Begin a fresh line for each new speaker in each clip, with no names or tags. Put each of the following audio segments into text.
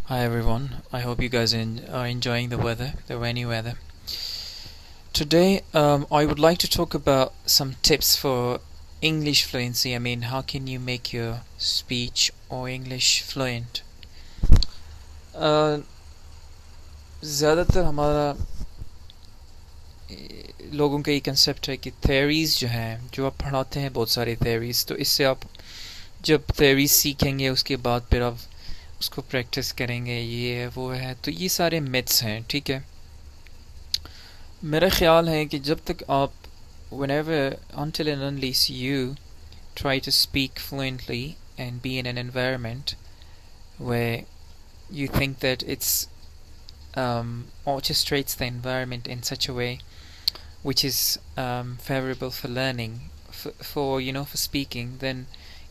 Hi everyone, I hope you guys are enjoying the weather, the rainy weather. Today, I would like to talk about some tips for English fluency. I mean, how can you make your speech or English fluent? ज़्यादातर हमारा लोगों का ये concept है कि theories जो हैं, जो आप पढ़ाते हैं बहुत सारी theories, तो इससे आप जब theories सीखेंगे उसके बाद फिर आप उसको प्रैक्टिस करेंगे, ये है वो है, तो ये सारे myths हैं, ठीक है. मेरा ख्याल है कि जब तक आप whenever until and unless you try to speak fluently and be in an environment where you think that it's orchestrates the environment in such a way which is favorable for learning, for speaking, then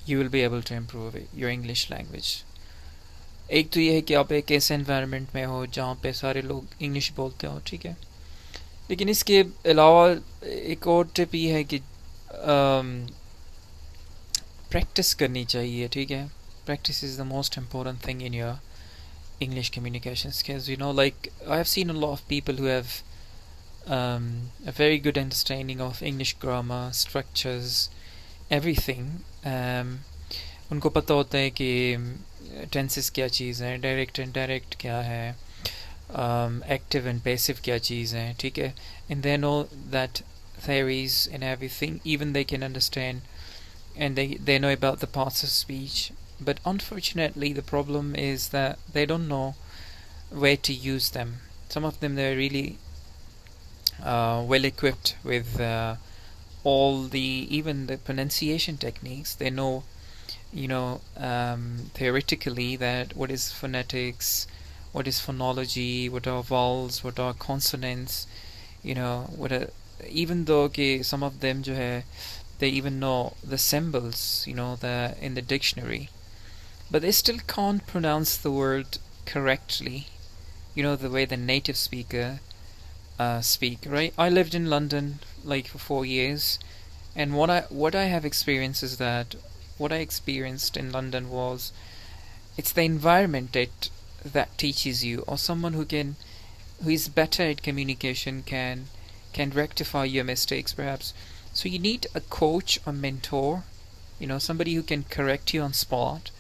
you will be able to improve your English language. एक तो ये है कि आप एक ऐसे environment में हो जहाँ पे सारे लोग इंग्लिश बोलते हो, ठीक है. लेकिन इसके अलावा एक और टिप ये है कि प्रैक्टिस करनी चाहिए, ठीक है. Practice is the most important thing in your English communication skills. Like I have seen a lot of people who have a very good understanding of English grammar, structures, everything. उनको पता होता है कि tenses क्या चीज़ है, direct and indirect क्या है, active and passive क्या चीज़ है, ठीक है. And they know that theories and everything, even they can understand, and they know about the parts of speech. But unfortunately, the problem is that they don't know where to use them. Some of them, they're really well equipped with even the pronunciation techniques. They know, theoretically, that what is phonetics, what is phonology, what are vowels, what are consonants, even though some of them जो है, they even know the symbols, in the dictionary, but they still can't pronounce the word correctly, the way the native speaker speak, right? I lived in London like for 4 years, and what I have experienced is that what I experienced in London was it's the environment that teaches you, or someone who is better at communication can rectify your mistakes perhaps. So you need a coach or mentor, somebody who can correct you on spot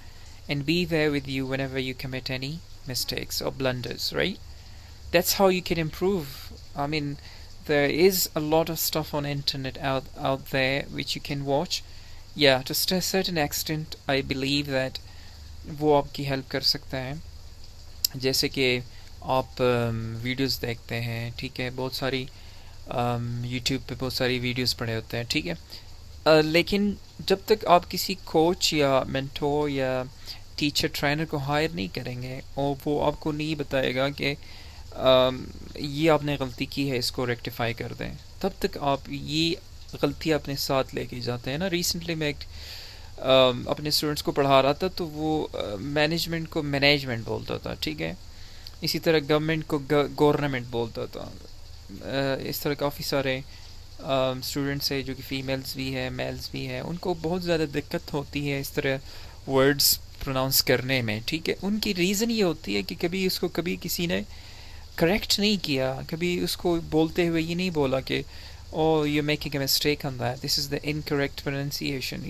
and be there with you whenever you commit any mistakes or blunders, right? That's how you can improve. I mean, there is a lot of stuff on internet out there which you can watch. Yeah, to a certain extent I believe that वो आपकी help कर सकता है. जैसे कि आप videos देखते हैं, ठीक है, बहुत सारी यूट्यूब पे बहुत सारी वीडियोस पड़े होते हैं, ठीक है. लेकिन जब तक आप किसी कोच या मेंटोर या टीचर ट्रेनर को हायर नहीं करेंगे और वो आपको नहीं बताएगा कि ये आपने गलती की है, इसको रेक्टिफाई कर दें, तब तक आप ये गलती अपने साथ लेके जाते हैं ना. रिसेंटली मैं एक अपने स्टूडेंट्स को पढ़ा रहा था, तो वो मैनेजमेंट को मैनेजमेंट बोलता था, ठीक है. इसी तरह गवर्नमेंट को गवर्नमेंट बोलता था. इस तरह काफ़ी सारे स्टूडेंट्स हैं जो कि फ़ीमेल्स भी हैं, मेल्स भी हैं, उनको बहुत ज़्यादा दिक्कत होती है इस तरह वर्ड्स प्रोनाउंस करने में, ठीक है. उनकी रीज़न ये होती है कि कभी किसी ने करेक्ट नहीं किया, कभी उसको बोलते हुए ये नहीं बोला कि oh, you're making a mistake on that, this is the incorrect pronunciation,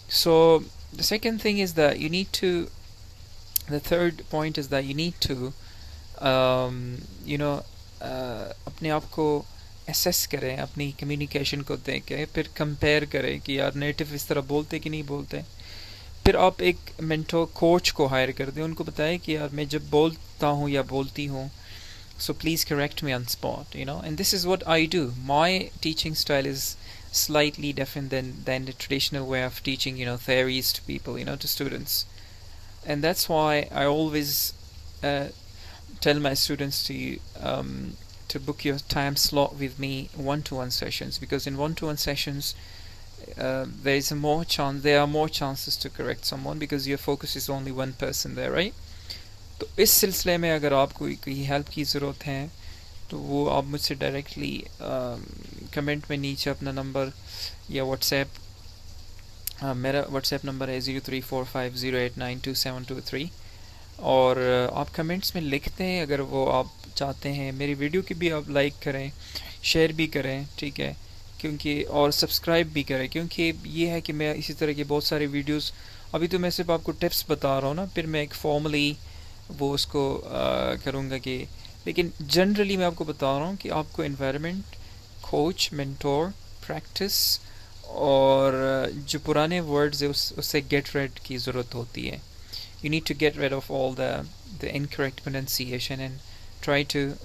So the second thing is that the third point is that you need to अपने आप को assess करें, अपनी communication को देखें, फिर compare करें कि यार नेटिव इस तरह बोलते कि नहीं बोलते. फिर आप एक मेंटोर कोच को हायर कर दें, उनको बताएं कि यार मैं जब बोलता हूँ या बोलती हूँ, so please correct me on spot, and this is what I do. My teaching style is slightly different than the traditional way of teaching, theories to people, to students. And that's why I always tell my students to book your time slot with me, one-to-one sessions, because in one-to-one sessions there are more chances to correct someone because your focus is only one person there, right? तो इस सिलसिले में अगर आपको कोई help की ज़रूरत है तो वो आप मुझसे डायरेक्टली कमेंट में नीचे अपना नंबर या व्हाट्सएप میرا واٹس ایپ نمبر ہے 0345089272 اور آپ کمنٹس میں لکھتے ہیں اگر وہ آپ چاہتے ہیں میری ویڈیو کی بھی آپ لائک کریں، شیئر بھی کریں، ٹھیک ہے، کیونکہ اور سبسکرائب بھی کریں، کیونکہ یہ ہے کہ میں اسی طرح کی بہت ساری ویڈیوز، ابھی تو میں صرف آپ کو ٹپس بتا رہا ہوں نا، پھر میں ایک فارملی وہ اس کو کروں گا کہ، لیکن جنرلی میں آپ کو بتا رہا ہوں کہ آپ کو انوائرمنٹ، کوچ، مینٹور، پریکٹس اور جو پرانے ورڈز ہیں اس سے گیٹ ریڈ کی ضرورت ہوتی ہے. You need to get rid of all the incorrect pronunciation and try to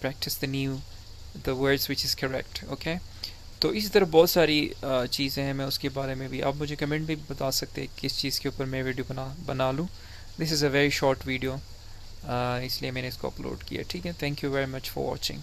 practice the words which is correct. Okay, تو اسی طرح بہت ساری چیزیں ہیں، میں اس کے بارے میں بھی آپ مجھے کمنٹ بھی بتا سکتے ہیں کس چیز کے اوپر میں ویڈیو بنا لوں. دس از اے ویری شارٹ ویڈیو، اس لیے میں نے اس کو اپلوڈ کیا. ٹھیک ہے، thank you very much for watching.